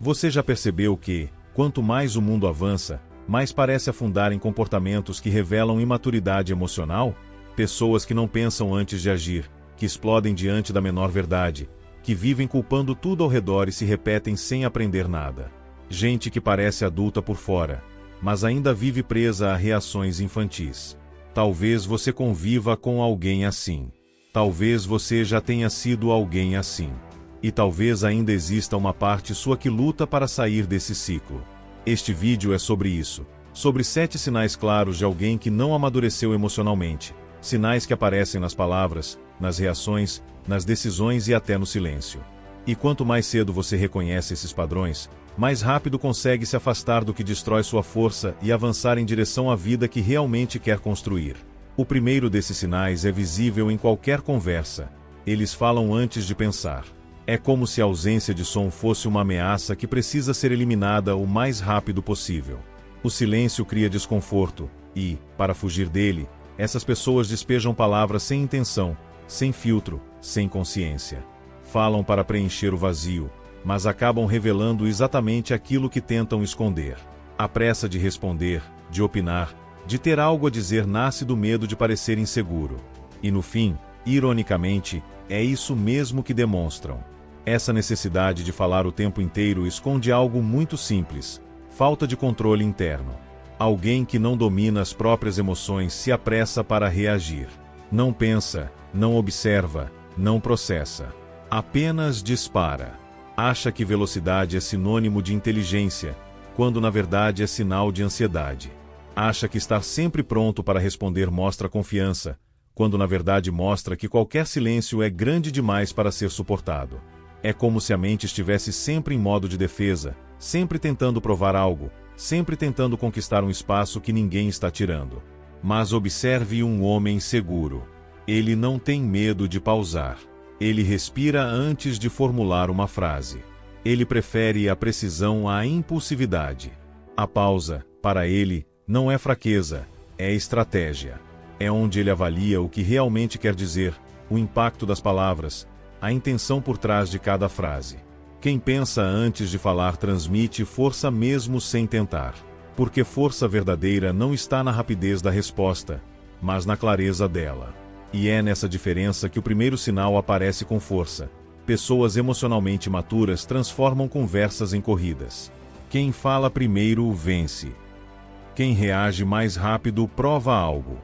Você já percebeu que, quanto mais o mundo avança, mais parece afundar em comportamentos que revelam imaturidade emocional? Pessoas que não pensam antes de agir, que explodem diante da menor verdade, que vivem culpando tudo ao redor e se repetem sem aprender nada. Gente que parece adulta por fora, mas ainda vive presa a reações infantis. Talvez você conviva com alguém assim. Talvez você já tenha sido alguém assim. E talvez ainda exista uma parte sua que luta para sair desse ciclo. Este vídeo é sobre isso. Sobre 7 sinais claros de alguém que não amadureceu emocionalmente. Sinais que aparecem nas palavras, nas reações, nas decisões e até no silêncio. E quanto mais cedo você reconhece esses padrões, mais rápido consegue se afastar do que destrói sua força e avançar em direção à vida que realmente quer construir. O primeiro desses sinais é visível em qualquer conversa. Eles falam antes de pensar. É como se a ausência de som fosse uma ameaça que precisa ser eliminada o mais rápido possível. O silêncio cria desconforto e, para fugir dele, essas pessoas despejam palavras sem intenção, sem filtro, sem consciência. Falam para preencher o vazio, mas acabam revelando exatamente aquilo que tentam esconder. A pressa de responder, de opinar, de ter algo a dizer nasce do medo de parecer inseguro. E no fim, ironicamente, é isso mesmo que demonstram. Essa necessidade de falar o tempo inteiro esconde algo muito simples: falta de controle interno. Alguém que não domina as próprias emoções se apressa para reagir. Não pensa, não observa, não processa. Apenas dispara. Acha que velocidade é sinônimo de inteligência, quando na verdade é sinal de ansiedade. Acha que estar sempre pronto para responder mostra confiança, quando na verdade mostra que qualquer silêncio é grande demais para ser suportado. É como se a mente estivesse sempre em modo de defesa, sempre tentando provar algo, sempre tentando conquistar um espaço que ninguém está tirando. Mas observe um homem seguro. Ele não tem medo de pausar. Ele respira antes de formular uma frase. Ele prefere a precisão à impulsividade. A pausa, para ele, não é fraqueza, é estratégia. É onde ele avalia o que realmente quer dizer, o impacto das palavras, a intenção por trás de cada frase. Quem pensa antes de falar transmite força mesmo sem tentar. Porque força verdadeira não está na rapidez da resposta, mas na clareza dela. E é nessa diferença que o primeiro sinal aparece com força. Pessoas emocionalmente maturas transformam conversas em corridas. Quem fala primeiro vence. Quem reage mais rápido prova algo.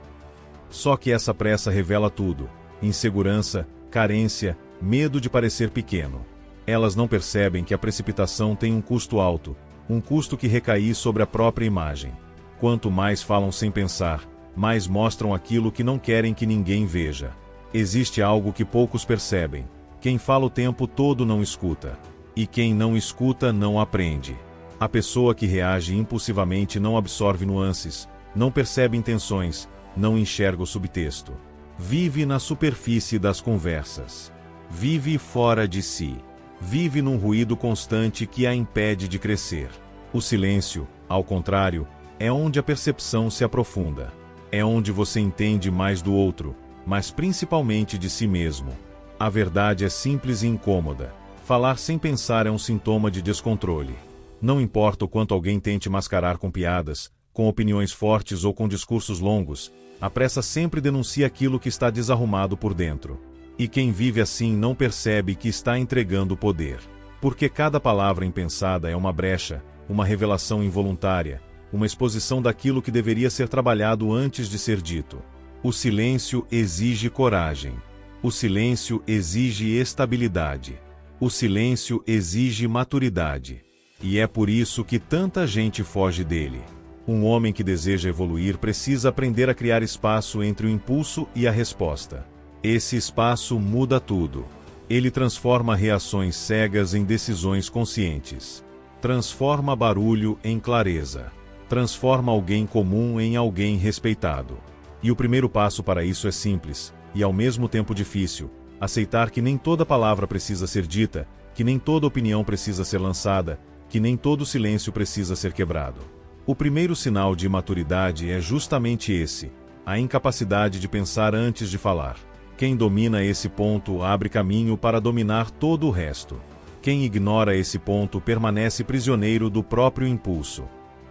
Só que essa pressa revela tudo: insegurança, carência, medo de parecer pequeno. Elas não percebem que a precipitação tem um custo alto, um custo que recai sobre a própria imagem. Quanto mais falam sem pensar, mais mostram aquilo que não querem que ninguém veja. Existe algo que poucos percebem: quem fala o tempo todo não escuta. E quem não escuta não aprende. A pessoa que reage impulsivamente não absorve nuances, não percebe intenções, não enxerga o subtexto. Vive na superfície das conversas. Vive fora de si. Vive num ruído constante que a impede de crescer. O silêncio, ao contrário, é onde a percepção se aprofunda. É onde você entende mais do outro, mas principalmente de si mesmo. A verdade é simples e incômoda. Falar sem pensar é um sintoma de descontrole. Não importa o quanto alguém tente mascarar com piadas, com opiniões fortes ou com discursos longos, a pressa sempre denuncia aquilo que está desarrumado por dentro. E quem vive assim não percebe que está entregando poder. Porque cada palavra impensada é uma brecha, uma revelação involuntária, uma exposição daquilo que deveria ser trabalhado antes de ser dito. O silêncio exige coragem. O silêncio exige estabilidade. O silêncio exige maturidade. E é por isso que tanta gente foge dele. Um homem que deseja evoluir precisa aprender a criar espaço entre o impulso e a resposta. Esse espaço muda tudo. Ele transforma reações cegas em decisões conscientes. Transforma barulho em clareza. Transforma alguém comum em alguém respeitado. E o primeiro passo para isso é simples, e ao mesmo tempo difícil: aceitar que nem toda palavra precisa ser dita, que nem toda opinião precisa ser lançada, que nem todo silêncio precisa ser quebrado. O primeiro sinal de imaturidade é justamente esse: a incapacidade de pensar antes de falar. Quem domina esse ponto abre caminho para dominar todo o resto. Quem ignora esse ponto permanece prisioneiro do próprio impulso.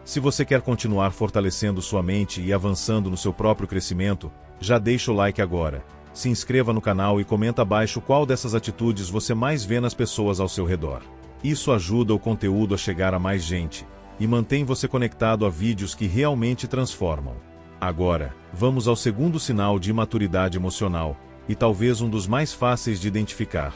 Se você quer continuar fortalecendo sua mente e avançando no seu próprio crescimento, já deixa o like agora, se inscreva no canal e comenta abaixo qual dessas atitudes você mais vê nas pessoas ao seu redor. Isso ajuda o conteúdo a chegar a mais gente, e mantém você conectado a vídeos que realmente transformam. Agora, vamos ao segundo sinal de imaturidade emocional, e talvez um dos mais fáceis de identificar: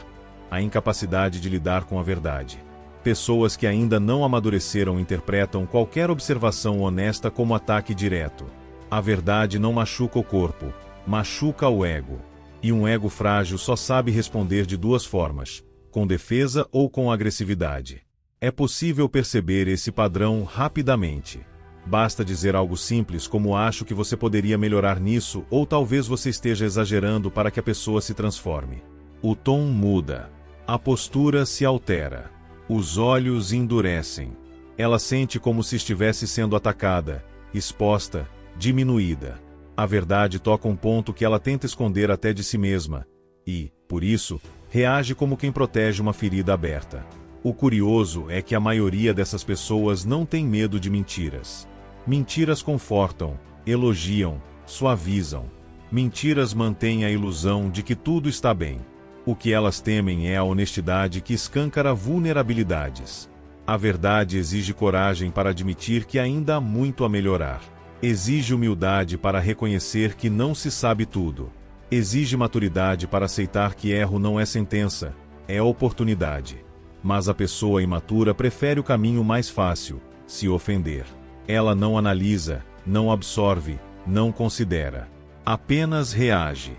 a incapacidade de lidar com a verdade. Pessoas que ainda não amadureceram interpretam qualquer observação honesta como ataque direto. A verdade não machuca o corpo, machuca o ego. E um ego frágil só sabe responder de duas formas: com defesa ou com agressividade. É possível perceber esse padrão rapidamente. Basta dizer algo simples como "acho que você poderia melhorar nisso", ou talvez você esteja exagerando, para que a pessoa se transforme. O tom muda. A postura se altera. Os olhos endurecem. Ela sente como se estivesse sendo atacada, exposta, diminuída. A verdade toca um ponto que ela tenta esconder até de si mesma, e, por isso, reage como quem protege uma ferida aberta. O curioso é que a maioria dessas pessoas não tem medo de mentiras. Mentiras confortam, elogiam, suavizam. Mentiras mantêm a ilusão de que tudo está bem. O que elas temem é a honestidade que escancara vulnerabilidades. A verdade exige coragem para admitir que ainda há muito a melhorar. Exige humildade para reconhecer que não se sabe tudo. Exige maturidade para aceitar que erro não é sentença, é oportunidade. Mas a pessoa imatura prefere o caminho mais fácil: se ofender. Ela não analisa, não absorve, não considera. Apenas reage.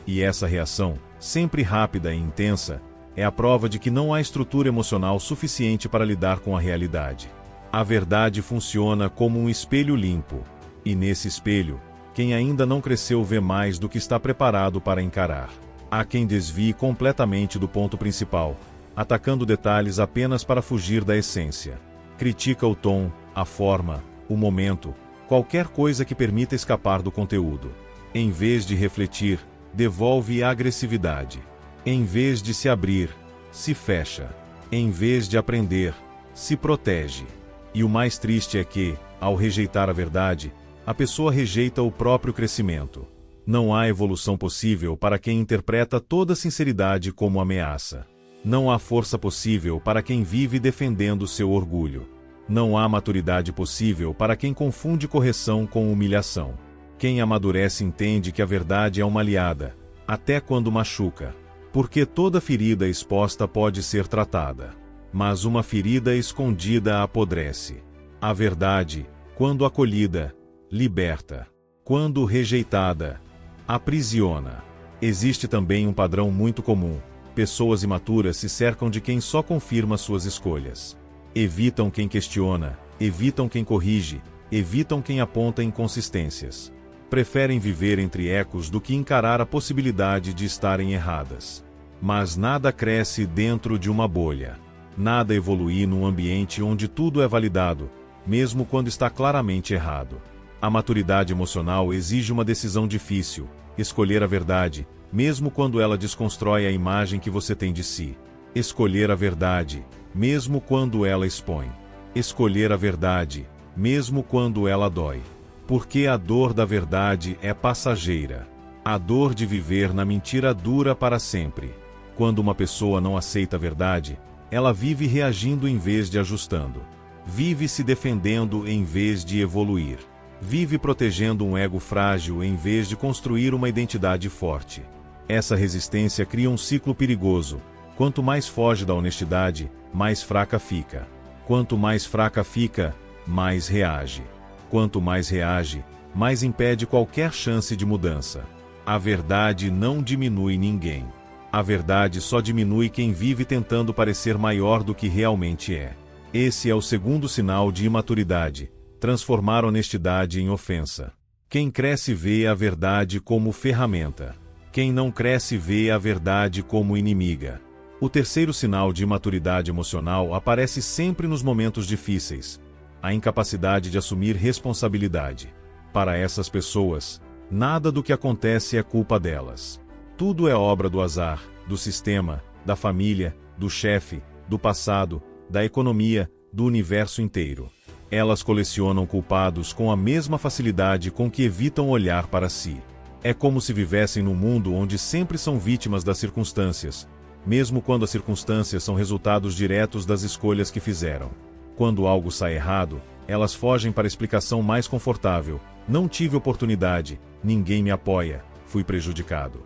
E essa reação, sempre rápida e intensa, é a prova de que não há estrutura emocional suficiente para lidar com a realidade. A verdade funciona como um espelho limpo. E nesse espelho, quem ainda não cresceu vê mais do que está preparado para encarar. Há quem desvie completamente do ponto principal, atacando detalhes apenas para fugir da essência. Critica o tom, a forma, o momento, qualquer coisa que permita escapar do conteúdo. Em vez de refletir, devolve a agressividade. Em vez de se abrir, se fecha. Em vez de aprender, se protege. E o mais triste é que, ao rejeitar a verdade, a pessoa rejeita o próprio crescimento. Não há evolução possível para quem interpreta toda sinceridade como ameaça. Não há força possível para quem vive defendendo seu orgulho. Não há maturidade possível para quem confunde correção com humilhação. Quem amadurece entende que a verdade é uma aliada, até quando machuca. Porque toda ferida exposta pode ser tratada. Mas uma ferida escondida apodrece. A verdade, quando acolhida, liberta. Quando rejeitada, aprisiona. Existe também um padrão muito comum. Pessoas imaturas se cercam de quem só confirma suas escolhas. Evitam quem questiona, evitam quem corrige, evitam quem aponta inconsistências. Preferem viver entre ecos do que encarar a possibilidade de estarem erradas. Mas nada cresce dentro de uma bolha. Nada evolui num ambiente onde tudo é validado, mesmo quando está claramente errado. A maturidade emocional exige uma decisão difícil: escolher a verdade, mesmo quando ela desconstrói a imagem que você tem de si. Escolher a verdade, mesmo quando ela expõe. Escolher a verdade, mesmo quando ela dói. Porque a dor da verdade é passageira. A dor de viver na mentira dura para sempre. Quando uma pessoa não aceita a verdade, ela vive reagindo em vez de ajustando. Vive se defendendo em vez de evoluir. Vive protegendo um ego frágil em vez de construir uma identidade forte. Essa resistência cria um ciclo perigoso. Quanto mais foge da honestidade, mais fraca fica. Quanto mais fraca fica, mais reage. Quanto mais reage, mais impede qualquer chance de mudança. A verdade não diminui ninguém. A verdade só diminui quem vive tentando parecer maior do que realmente é. Esse é o segundo sinal de imaturidade: transformar honestidade em ofensa. Quem cresce vê a verdade como ferramenta. Quem não cresce vê a verdade como inimiga. O terceiro sinal de imaturidade emocional aparece sempre nos momentos difíceis: a incapacidade de assumir responsabilidade. Para essas pessoas, nada do que acontece é culpa delas. Tudo é obra do azar, do sistema, da família, do chefe, do passado, da economia, do universo inteiro. Elas colecionam culpados com a mesma facilidade com que evitam olhar para si. É como se vivessem num mundo onde sempre são vítimas das circunstâncias, mesmo quando as circunstâncias são resultados diretos das escolhas que fizeram. Quando algo sai errado, elas fogem para a explicação mais confortável: não tive oportunidade, ninguém me apoia, fui prejudicado.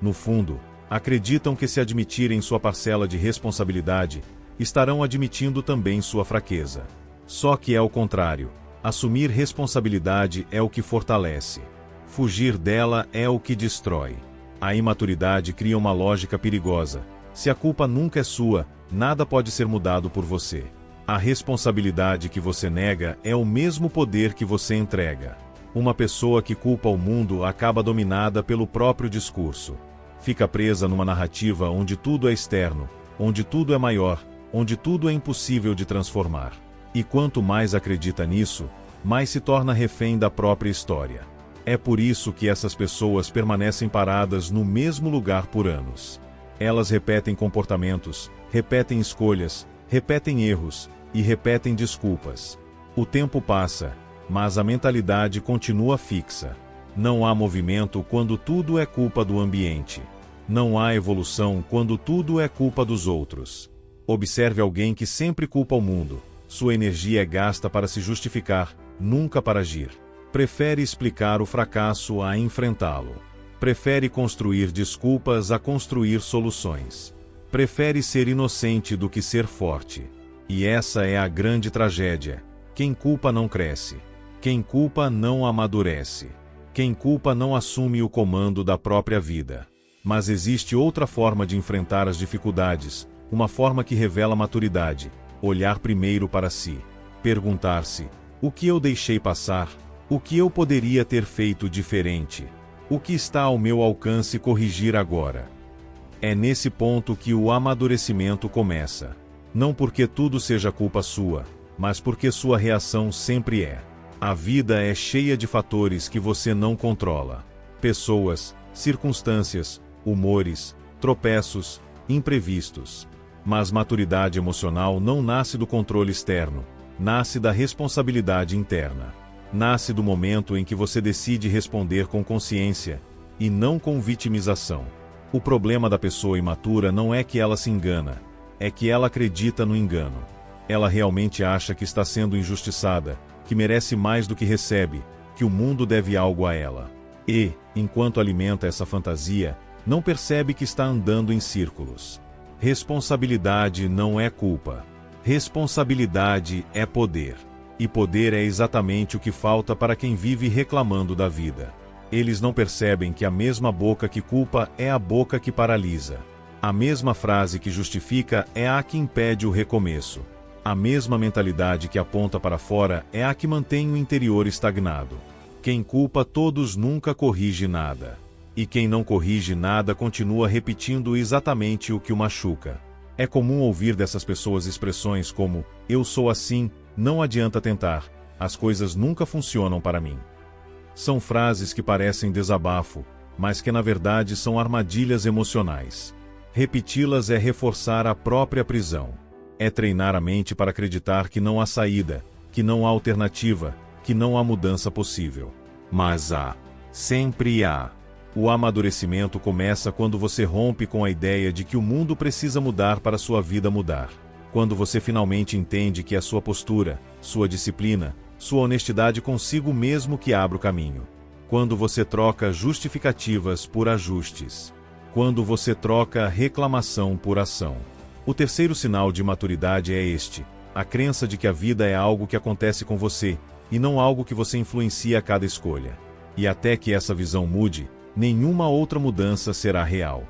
No fundo, acreditam que se admitirem sua parcela de responsabilidade, estarão admitindo também sua fraqueza. Só que é o contrário. Assumir responsabilidade é o que fortalece. Fugir dela é o que destrói. A imaturidade cria uma lógica perigosa. Se a culpa nunca é sua, nada pode ser mudado por você. A responsabilidade que você nega é o mesmo poder que você entrega. Uma pessoa que culpa o mundo acaba dominada pelo próprio discurso. Fica presa numa narrativa onde tudo é externo, onde tudo é maior, onde tudo é impossível de transformar. E quanto mais acredita nisso, mais se torna refém da própria história. É por isso que essas pessoas permanecem paradas no mesmo lugar por anos. Elas repetem comportamentos, repetem escolhas, repetem erros e repetem desculpas. O tempo passa, mas a mentalidade continua fixa. Não há movimento quando tudo é culpa do ambiente. Não há evolução quando tudo é culpa dos outros. Observe alguém que sempre culpa o mundo. Sua energia é gasta para se justificar, nunca para agir. Prefere explicar o fracasso a enfrentá-lo. Prefere construir desculpas a construir soluções. Prefere ser inocente do que ser forte. E essa é a grande tragédia. Quem culpa não cresce. Quem culpa não amadurece. Quem culpa não assume o comando da própria vida. Mas existe outra forma de enfrentar as dificuldades, uma forma que revela maturidade. Olhar primeiro para si. Perguntar-se: o que eu deixei passar? O que eu poderia ter feito diferente? O que está ao meu alcance corrigir agora? É nesse ponto que o amadurecimento começa. Não porque tudo seja culpa sua, mas porque sua reação sempre é. A vida é cheia de fatores que você não controla. Pessoas, circunstâncias, humores, tropeços, imprevistos. Mas maturidade emocional não nasce do controle externo, nasce da responsabilidade interna. Nasce do momento em que você decide responder com consciência, e não com vitimização. O problema da pessoa imatura não é que ela se engana, é que ela acredita no engano. Ela realmente acha que está sendo injustiçada, que merece mais do que recebe, que o mundo deve algo a ela. E, enquanto alimenta essa fantasia, não percebe que está andando em círculos. Responsabilidade não é culpa. Responsabilidade é poder. E poder é exatamente o que falta para quem vive reclamando da vida. Eles não percebem que a mesma boca que culpa é a boca que paralisa. A mesma frase que justifica é a que impede o recomeço. A mesma mentalidade que aponta para fora é a que mantém o interior estagnado. Quem culpa todos nunca corrige nada. E quem não corrige nada continua repetindo exatamente o que o machuca. É comum ouvir dessas pessoas expressões como: eu sou assim, não adianta tentar, as coisas nunca funcionam para mim. São frases que parecem desabafo, mas que na verdade são armadilhas emocionais. Repeti-las é reforçar a própria prisão. É treinar a mente para acreditar que não há saída, que não há alternativa, que não há mudança possível. Mas há. Sempre há. O amadurecimento começa quando você rompe com a ideia de que o mundo precisa mudar para sua vida mudar. Quando você finalmente entende que é sua postura, sua disciplina, sua honestidade consigo mesmo que abre o caminho. Quando você troca justificativas por ajustes. Quando você troca reclamação por ação. O terceiro sinal de maturidade é este: a crença de que a vida é algo que acontece com você, e não algo que você influencia a cada escolha. E até que essa visão mude, nenhuma outra mudança será real.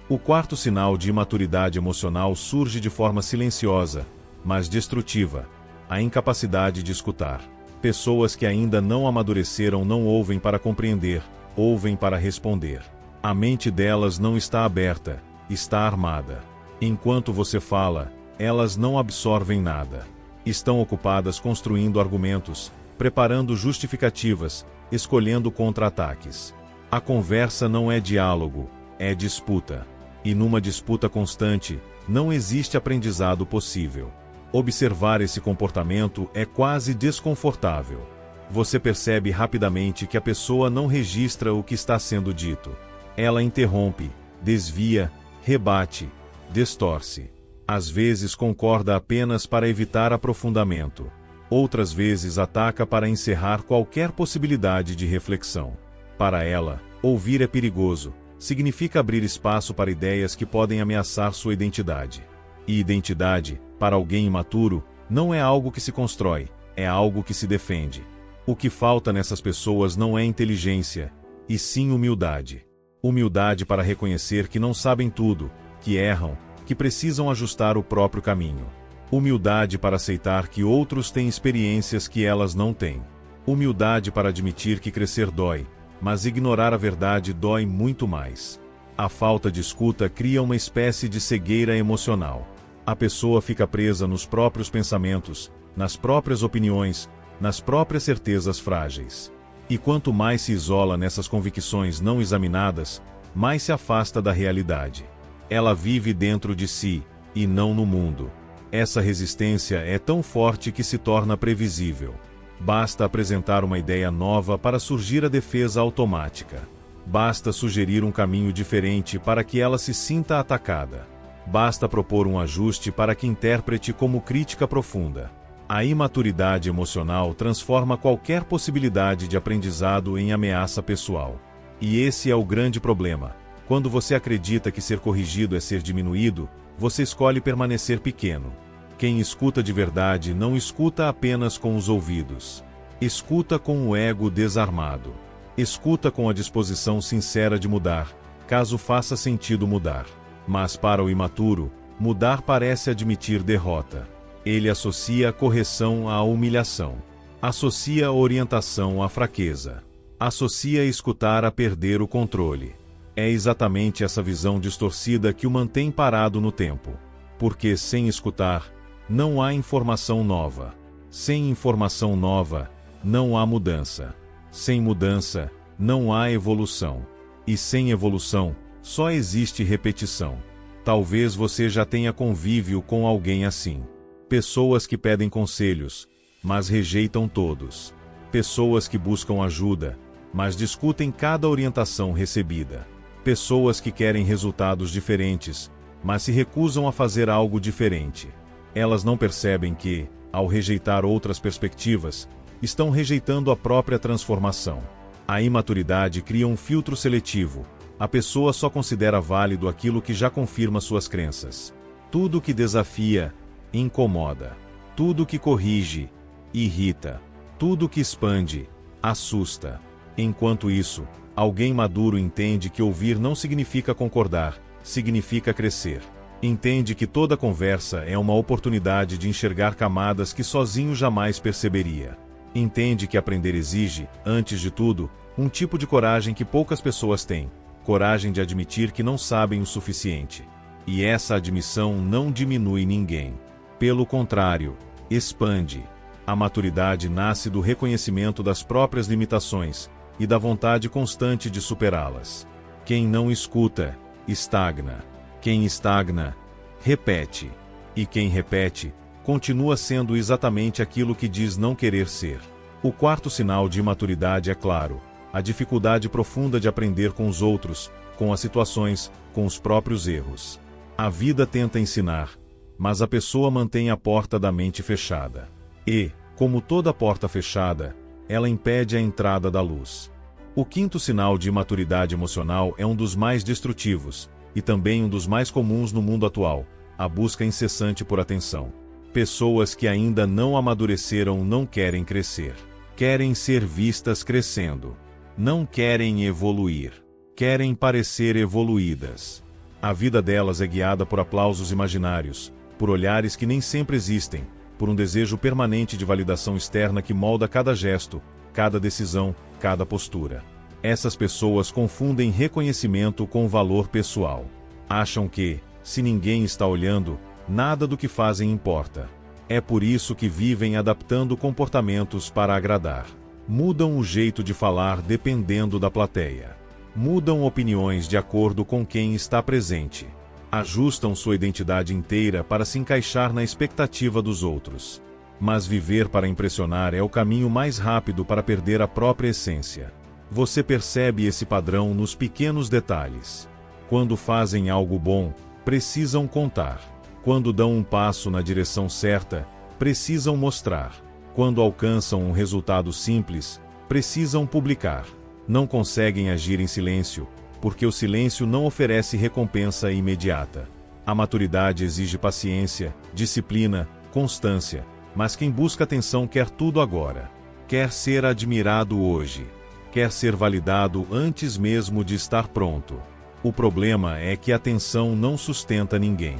O quarto sinal de imaturidade emocional surge de forma silenciosa, mas destrutiva: a incapacidade de escutar. Pessoas que ainda não amadureceram não ouvem para compreender, ouvem para responder. A mente delas não está aberta, está armada. Enquanto você fala, elas não absorvem nada. Estão ocupadas construindo argumentos, preparando justificativas, escolhendo contra-ataques. A conversa não é diálogo, é disputa. E numa disputa constante, não existe aprendizado possível. Observar esse comportamento é quase desconfortável. Você percebe rapidamente que a pessoa não registra o que está sendo dito. Ela interrompe, desvia, rebate, distorce. Às vezes concorda apenas para evitar aprofundamento. Outras vezes ataca para encerrar qualquer possibilidade de reflexão. Para ela, ouvir é perigoso. Significa abrir espaço para ideias que podem ameaçar sua identidade. E identidade, para alguém imaturo, não é algo que se constrói, é algo que se defende. O que falta nessas pessoas não é inteligência, e sim humildade. Humildade para reconhecer que não sabem tudo, que erram, que precisam ajustar o próprio caminho. Humildade para aceitar que outros têm experiências que elas não têm. Humildade para admitir que crescer dói, mas ignorar a verdade dói muito mais. A falta de escuta cria uma espécie de cegueira emocional. A pessoa fica presa nos próprios pensamentos, nas próprias opiniões, nas próprias certezas frágeis. E quanto mais se isola nessas convicções não examinadas, mais se afasta da realidade. Ela vive dentro de si, e não no mundo. Essa resistência é tão forte que se torna previsível. Basta apresentar uma ideia nova para surgir a defesa automática. Basta sugerir um caminho diferente para que ela se sinta atacada. Basta propor um ajuste para que interprete como crítica profunda. A imaturidade emocional transforma qualquer possibilidade de aprendizado em ameaça pessoal. E esse é o grande problema. Quando você acredita que ser corrigido é ser diminuído, você escolhe permanecer pequeno. Quem escuta de verdade não escuta apenas com os ouvidos. Escuta com o ego desarmado. Escuta com a disposição sincera de mudar, caso faça sentido mudar. Mas para o imaturo, mudar parece admitir derrota. Ele associa a correção à humilhação. Associa a orientação à fraqueza. Associa escutar a perder o controle. É exatamente essa visão distorcida que o mantém parado no tempo. Porque sem escutar, não há informação nova. Sem informação nova, não há mudança. Sem mudança, não há evolução. E sem evolução, só existe repetição. Talvez você já tenha convívio com alguém assim. Pessoas que pedem conselhos, mas rejeitam todos. Pessoas que buscam ajuda, mas discutem cada orientação recebida. Pessoas que querem resultados diferentes, mas se recusam a fazer algo diferente. Elas não percebem que, ao rejeitar outras perspectivas, estão rejeitando a própria transformação. A imaturidade cria um filtro seletivo. A pessoa só considera válido aquilo que já confirma suas crenças. Tudo que desafia, incomoda. Tudo que corrige, irrita. Tudo que expande, assusta. Enquanto isso, alguém maduro entende que ouvir não significa concordar, significa crescer. Entende que toda conversa é uma oportunidade de enxergar camadas que sozinho jamais perceberia. Entende que aprender exige, antes de tudo, um tipo de coragem que poucas pessoas têm. Coragem de admitir que não sabem o suficiente. E essa admissão não diminui ninguém. Pelo contrário, expande. A maturidade nasce do reconhecimento das próprias limitações e da vontade constante de superá-las. Quem não escuta, estagna. Quem estagna, repete. E quem repete, continua sendo exatamente aquilo que diz não querer ser. O quarto sinal de imaturidade é claro: a dificuldade profunda de aprender com os outros, com as situações, com os próprios erros. A vida tenta ensinar, mas a pessoa mantém a porta da mente fechada. E, como toda porta fechada, ela impede a entrada da luz. O quinto sinal de imaturidade emocional é um dos mais destrutivos, e também um dos mais comuns no mundo atual: a busca incessante por atenção. Pessoas que ainda não amadureceram não querem crescer. Querem ser vistas crescendo. Não querem evoluir. Querem parecer evoluídas. A vida delas é guiada por aplausos imaginários, por olhares que nem sempre existem, por um desejo permanente de validação externa que molda cada gesto, cada decisão, cada postura. Essas pessoas confundem reconhecimento com valor pessoal. Acham que, se ninguém está olhando, nada do que fazem importa. É por isso que vivem adaptando comportamentos para agradar. Mudam o jeito de falar dependendo da plateia. Mudam opiniões de acordo com quem está presente. Ajustam sua identidade inteira para se encaixar na expectativa dos outros. Mas viver para impressionar é o caminho mais rápido para perder a própria essência. Você percebe esse padrão nos pequenos detalhes. Quando fazem algo bom, precisam contar. Quando dão um passo na direção certa, precisam mostrar. Quando alcançam um resultado simples, precisam publicar. Não conseguem agir em silêncio, porque o silêncio não oferece recompensa imediata. A maturidade exige paciência, disciplina, constância, mas quem busca atenção quer tudo agora. Quer ser admirado hoje. Quer ser validado antes mesmo de estar pronto. O problema é que a atenção não sustenta ninguém.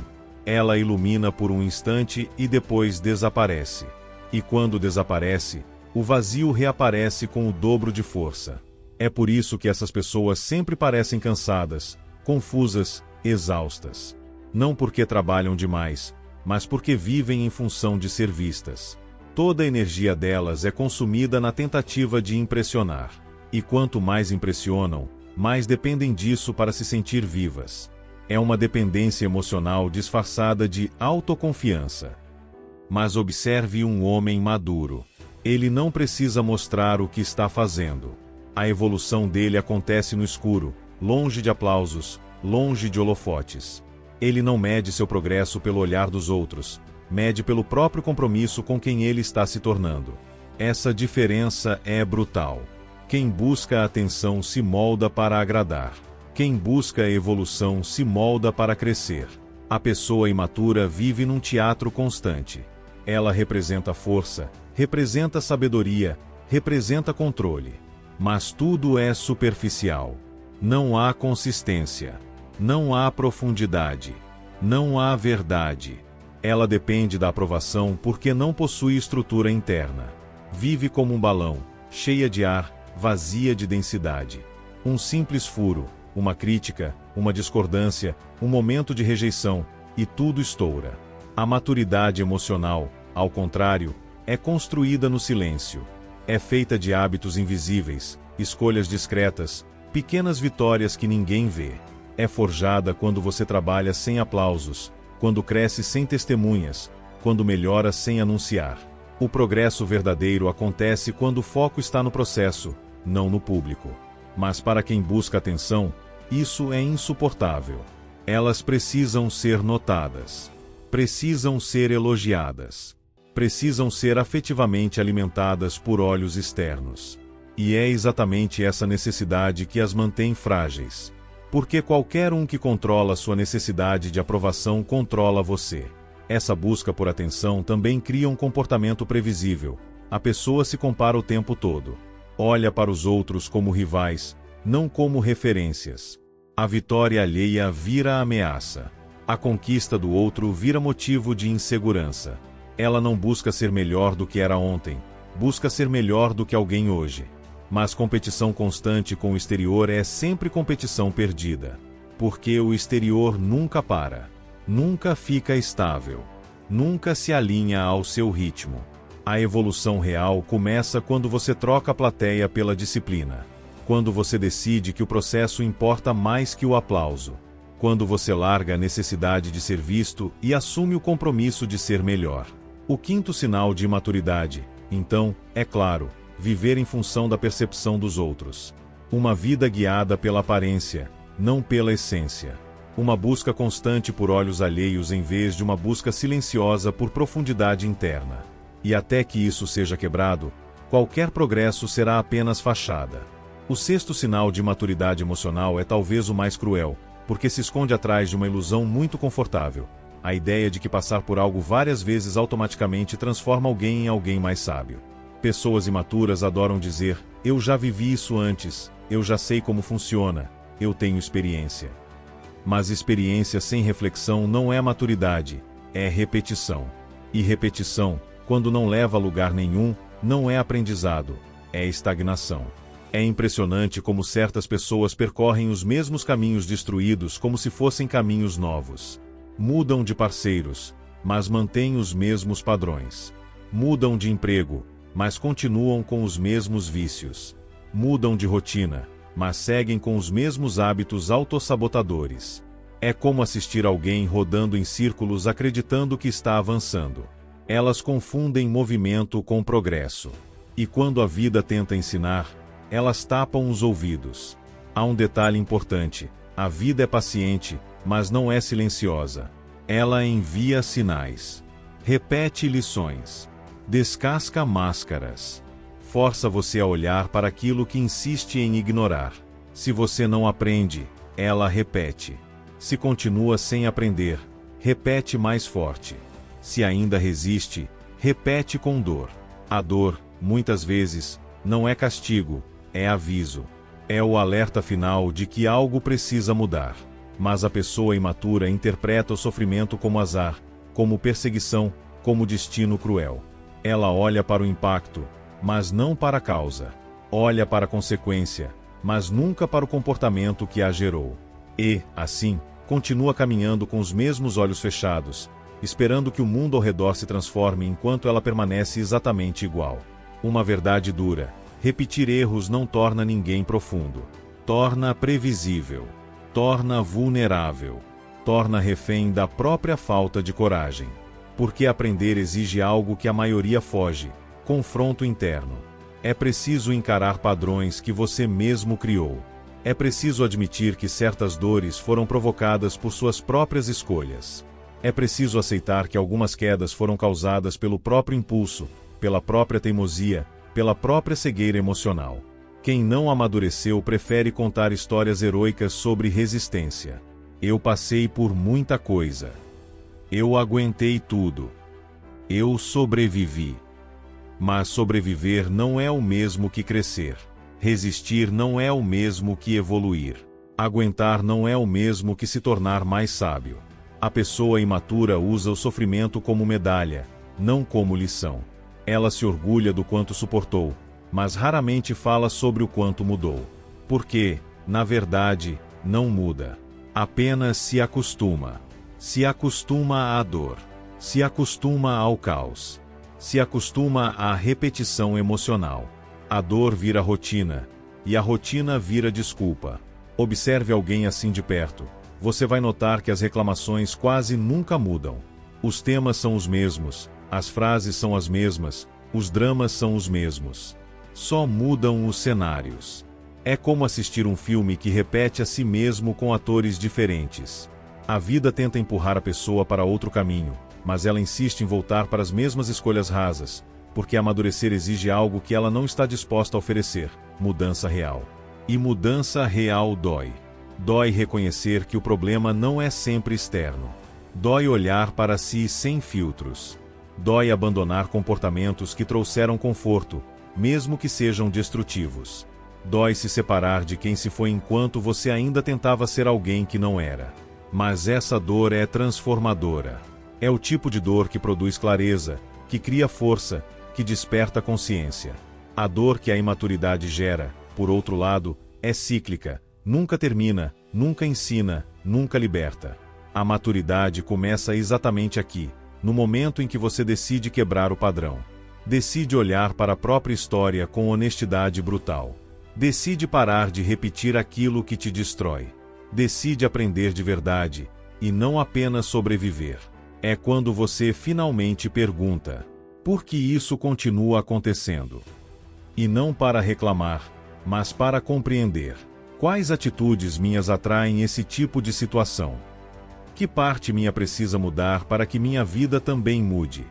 Ela ilumina por um instante e depois desaparece. E quando desaparece, o vazio reaparece com o dobro de força. É por isso que essas pessoas sempre parecem cansadas, confusas, exaustas. Não porque trabalham demais, mas porque vivem em função de ser vistas. Toda a energia delas é consumida na tentativa de impressionar. E quanto mais impressionam, mais dependem disso para se sentir vivas. É uma dependência emocional disfarçada de autoconfiança. Mas observe um homem maduro. Ele não precisa mostrar o que está fazendo. A evolução dele acontece no escuro, longe de aplausos, longe de holofotes. Ele não mede seu progresso pelo olhar dos outros, mede pelo próprio compromisso com quem ele está se tornando. Essa diferença é brutal. Quem busca a atenção se molda para agradar. Quem busca a evolução se molda para crescer. A pessoa imatura vive num teatro constante. Ela representa força, representa sabedoria, representa controle. Mas tudo é superficial. Não há consistência. Não há profundidade. Não há verdade. Ela depende da aprovação porque não possui estrutura interna. Vive como um balão, cheia de ar, vazia de densidade. Um simples furo, uma crítica, uma discordância, um momento de rejeição, e tudo estoura. A maturidade emocional, ao contrário, é construída no silêncio. É feita de hábitos invisíveis, escolhas discretas, pequenas vitórias que ninguém vê. É forjada quando você trabalha sem aplausos, quando cresce sem testemunhas, quando melhora sem anunciar. O progresso verdadeiro acontece quando o foco está no processo, não no público. Mas para quem busca atenção, isso é insuportável. Elas precisam ser notadas. Precisam ser elogiadas. Precisam ser afetivamente alimentadas por olhos externos. E é exatamente essa necessidade que as mantém frágeis. Porque qualquer um que controla sua necessidade de aprovação controla você. Essa busca por atenção também cria um comportamento previsível. A pessoa se compara o tempo todo. Olha para os outros como rivais, não como referências. A vitória alheia vira ameaça. A conquista do outro vira motivo de insegurança. Ela não busca ser melhor do que era ontem, busca ser melhor do que alguém hoje. Mas competição constante com o exterior é sempre competição perdida. Porque o exterior nunca para, nunca fica estável, nunca se alinha ao seu ritmo. A evolução real começa quando você troca a plateia pela disciplina. Quando você decide que o processo importa mais que o aplauso. Quando você larga a necessidade de ser visto e assume o compromisso de ser melhor. O quinto sinal de imaturidade, então, é claro, viver em função da percepção dos outros. Uma vida guiada pela aparência, não pela essência. Uma busca constante por olhos alheios em vez de uma busca silenciosa por profundidade interna. E até que isso seja quebrado, qualquer progresso será apenas fachada. O sexto sinal de maturidade emocional é talvez o mais cruel, porque se esconde atrás de uma ilusão muito confortável. A ideia de que passar por algo várias vezes automaticamente transforma alguém em alguém mais sábio. Pessoas imaturas adoram dizer, eu já vivi isso antes, eu já sei como funciona, eu tenho experiência. Mas experiência sem reflexão não é maturidade, é repetição. E repetição, quando não leva a lugar nenhum, não é aprendizado, é estagnação. É impressionante como certas pessoas percorrem os mesmos caminhos destruídos como se fossem caminhos novos. Mudam de parceiros, mas mantêm os mesmos padrões. Mudam de emprego, mas continuam com os mesmos vícios. Mudam de rotina, mas seguem com os mesmos hábitos autossabotadores. É como assistir alguém rodando em círculos acreditando que está avançando. Elas confundem movimento com progresso. E quando a vida tenta ensinar, elas tapam os ouvidos. Há um detalhe importante: a vida é paciente, mas não é silenciosa. Ela envia sinais. Repete lições. Descasca máscaras. Força você a olhar para aquilo que insiste em ignorar. Se você não aprende, ela repete. Se continua sem aprender, repete mais forte. Se ainda resiste, repete com dor. A dor, muitas vezes, não é castigo, é aviso. É o alerta final de que algo precisa mudar. Mas a pessoa imatura interpreta o sofrimento como azar, como perseguição, como destino cruel. Ela olha para o impacto, mas não para a causa. Olha para a consequência, mas nunca para o comportamento que a gerou. E, assim, continua caminhando com os mesmos olhos fechados, esperando que o mundo ao redor se transforme enquanto ela permanece exatamente igual. Uma verdade dura: repetir erros não torna ninguém profundo. Torna previsível. Torna vulnerável. Torna refém da própria falta de coragem. Porque aprender exige algo que a maioria foge: confronto interno. É preciso encarar padrões que você mesmo criou. É preciso admitir que certas dores foram provocadas por suas próprias escolhas. É preciso aceitar que algumas quedas foram causadas pelo próprio impulso, pela própria teimosia, pela própria cegueira emocional. Quem não amadureceu prefere contar histórias heróicas sobre resistência. Eu passei por muita coisa. Eu aguentei tudo. Eu sobrevivi. Mas sobreviver não é o mesmo que crescer. Resistir não é o mesmo que evoluir. Aguentar não é o mesmo que se tornar mais sábio. A pessoa imatura usa o sofrimento como medalha, não como lição. Ela se orgulha do quanto suportou, mas raramente fala sobre o quanto mudou. Porque, na verdade, não muda. Apenas se acostuma. Se acostuma à dor. Se acostuma ao caos. Se acostuma à repetição emocional. A dor vira rotina, e a rotina vira desculpa. Observe alguém assim de perto. Você vai notar que as reclamações quase nunca mudam. Os temas são os mesmos, as frases são as mesmas, os dramas são os mesmos. Só mudam os cenários. É como assistir um filme que repete a si mesmo com atores diferentes. A vida tenta empurrar a pessoa para outro caminho, mas ela insiste em voltar para as mesmas escolhas rasas, porque amadurecer exige algo que ela não está disposta a oferecer: mudança real. E mudança real dói. Dói reconhecer que o problema não é sempre externo. Dói olhar para si sem filtros. Dói abandonar comportamentos que trouxeram conforto, mesmo que sejam destrutivos. Dói se separar de quem se foi enquanto você ainda tentava ser alguém que não era. Mas essa dor é transformadora. É o tipo de dor que produz clareza, que cria força, que desperta consciência. A dor que a imaturidade gera, por outro lado, é cíclica, nunca termina, nunca ensina, nunca liberta. A maturidade começa exatamente aqui, no momento em que você decide quebrar o padrão. Decide olhar para a própria história com honestidade brutal. Decide parar de repetir aquilo que te destrói. Decide aprender de verdade, e não apenas sobreviver. É quando você finalmente pergunta: por que isso continua acontecendo? E não para reclamar, mas para compreender. Quais atitudes minhas atraem esse tipo de situação? Que parte minha precisa mudar para que minha vida também mude?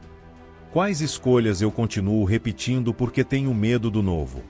Quais escolhas eu continuo repetindo porque tenho medo do novo?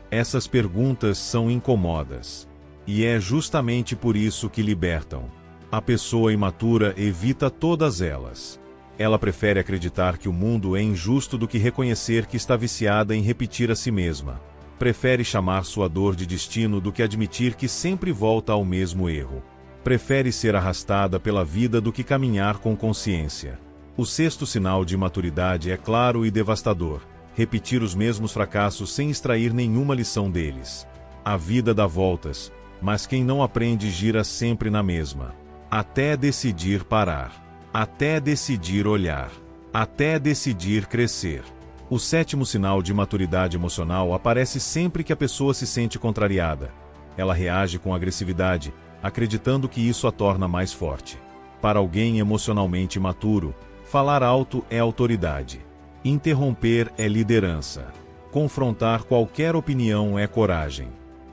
Essas perguntas são incômodas. E é justamente por isso que libertam. A pessoa imatura evita todas elas. Ela prefere acreditar que o mundo é injusto do que reconhecer que está viciada em repetir a si mesma. Prefere chamar sua dor de destino do que admitir que sempre volta ao mesmo erro. Prefere ser arrastada pela vida do que caminhar com consciência. O sexto sinal de imaturidade é claro e devastador: repetir os mesmos fracassos sem extrair nenhuma lição deles. A vida dá voltas, mas quem não aprende gira sempre na mesma. Até decidir parar. Até decidir olhar. Até decidir crescer. O sétimo sinal de maturidade emocional aparece sempre que a pessoa se sente contrariada. ela reage com agressividade, acreditando que isso a torna mais forte. Para alguém emocionalmente imaturo, falar alto é autoridade. Interromper é liderança. Confrontar qualquer opinião é coragem.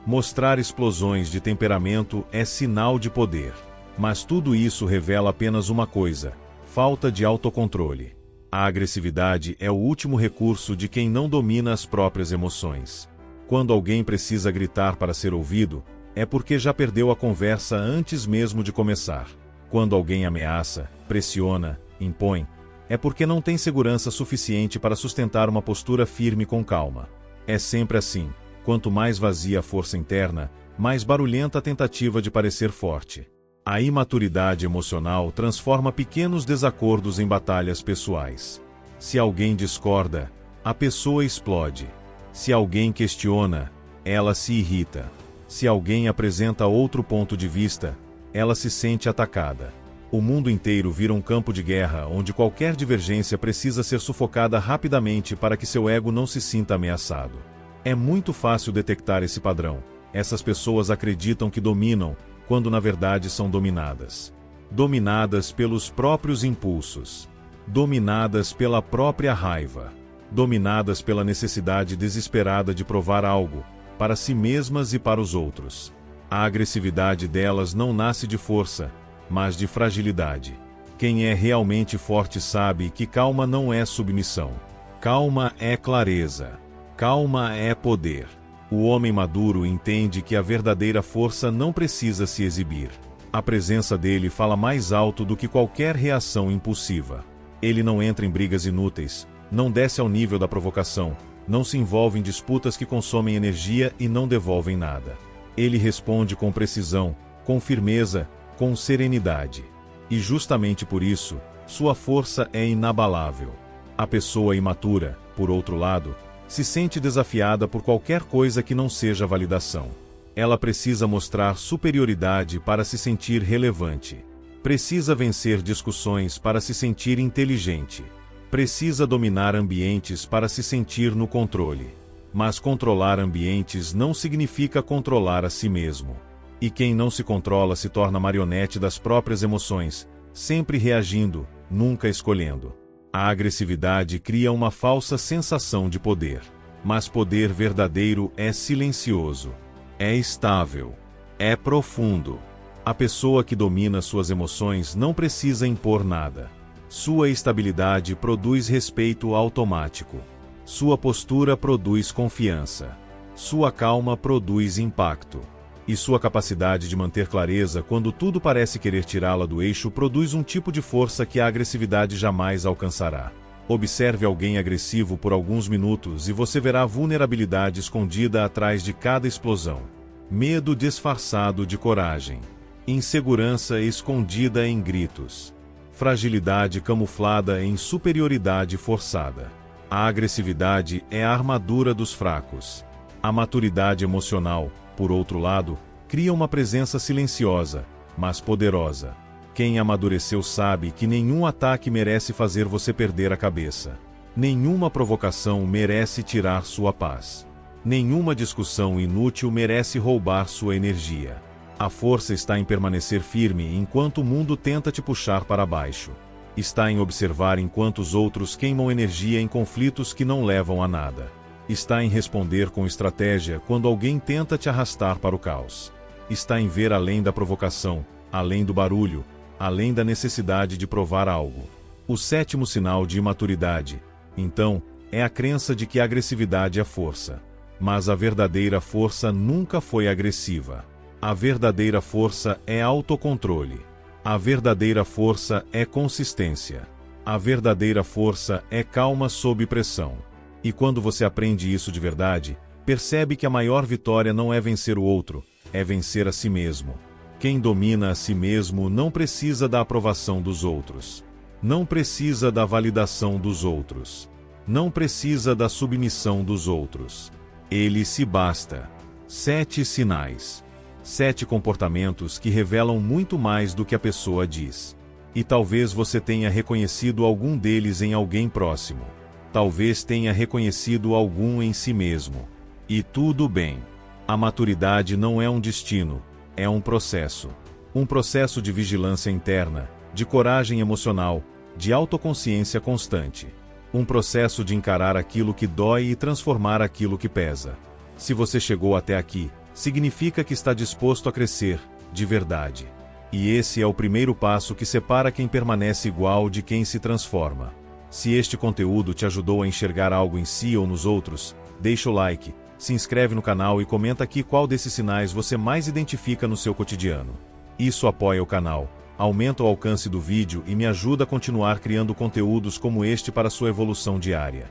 Mostrar explosões de temperamento é sinal de poder. Mas tudo isso revela apenas uma coisa: falta de autocontrole. A agressividade é o último recurso de quem não domina as próprias emoções. Quando alguém precisa gritar para ser ouvido, é porque já perdeu a conversa antes mesmo de começar. Quando alguém ameaça, pressiona, impõe, é porque não tem segurança suficiente para sustentar uma postura firme com calma. É sempre assim: quanto mais vazia a força interna, mais barulhenta a tentativa de parecer forte. A imaturidade emocional transforma pequenos desacordos em batalhas pessoais. Se alguém discorda, a pessoa explode. Se alguém questiona, ela se irrita. Se alguém apresenta outro ponto de vista, ela se sente atacada. O mundo inteiro vira um campo de guerra onde qualquer divergência precisa ser sufocada rapidamente para que seu ego não se sinta ameaçado. É muito fácil detectar esse padrão. Essas pessoas acreditam que dominam, quando na verdade são dominadas. Dominadas pelos próprios impulsos. Dominadas pela própria raiva. Dominadas pela necessidade desesperada de provar algo, para si mesmas e para os outros. A agressividade delas não nasce de força, mas de fragilidade. Quem é realmente forte sabe que calma não é submissão. Calma é clareza. Calma é poder. O homem maduro entende que a verdadeira força não precisa se exibir. A presença dele fala mais alto do que qualquer reação impulsiva. Ele não entra em brigas inúteis, não desce ao nível da provocação, não se envolve em disputas que consomem energia e não devolvem nada. Ele responde com precisão, com firmeza, com serenidade. E justamente por isso, sua força é inabalável. A pessoa imatura, por outro lado, se sente desafiada por qualquer coisa que não seja validação. Ela precisa mostrar superioridade para se sentir relevante. Precisa vencer discussões para se sentir inteligente. Precisa dominar ambientes para se sentir no controle. Mas controlar ambientes não significa controlar a si mesmo. E quem não se controla se torna marionete das próprias emoções, sempre reagindo, nunca escolhendo. A agressividade cria uma falsa sensação de poder. Mas poder verdadeiro é silencioso. É estável. É profundo. A pessoa que domina suas emoções não precisa impor nada. Sua estabilidade produz respeito automático. Sua postura produz confiança. Sua calma produz impacto. E sua capacidade de manter clareza quando tudo parece querer tirá-la do eixo produz um tipo de força que a agressividade jamais alcançará. Observe alguém agressivo por alguns minutos e você verá vulnerabilidade escondida atrás de cada explosão. Medo disfarçado de coragem. Insegurança escondida em gritos. Fragilidade camuflada em superioridade forçada. A agressividade é a armadura dos fracos. A maturidade emocional, por outro lado, cria uma presença silenciosa, mas poderosa. Quem amadureceu sabe que nenhum ataque merece fazer você perder a cabeça. Nenhuma provocação merece tirar sua paz. Nenhuma discussão inútil merece roubar sua energia. A força está em permanecer firme enquanto o mundo tenta te puxar para baixo. Está em observar enquanto os outros queimam energia em conflitos que não levam a nada. Está em responder com estratégia quando alguém tenta te arrastar para o caos. Está em ver além da provocação, além do barulho, além da necessidade de provar algo. O sétimo sinal de imaturidade, então, é a crença de que a agressividade é força. Mas a verdadeira força nunca foi agressiva. A verdadeira força é autocontrole. A verdadeira força é consistência. A verdadeira força é calma sob pressão. E quando você aprende isso de verdade, percebe que a maior vitória não é vencer o outro, é vencer a si mesmo. Quem domina a si mesmo não precisa da aprovação dos outros. Não precisa da validação dos outros. Não precisa da submissão dos outros. Ele se basta. 7 sinais. 7 comportamentos que revelam muito mais do que a pessoa diz. E talvez você tenha reconhecido algum deles em alguém próximo. Talvez tenha reconhecido algum em si mesmo. E tudo bem. A maturidade não é um destino, é um processo. Um processo de vigilância interna, de coragem emocional, de autoconsciência constante. Um processo de encarar aquilo que dói e transformar aquilo que pesa. Se você chegou até aqui, significa que está disposto a crescer, de verdade. E esse é o primeiro passo que separa quem permanece igual de quem se transforma. Se este conteúdo te ajudou a enxergar algo em si ou nos outros, deixa o like, se inscreve no canal e comenta aqui qual desses sinais você mais identifica no seu cotidiano. Isso apoia o canal, aumenta o alcance do vídeo e me ajuda a continuar criando conteúdos como este para sua evolução diária.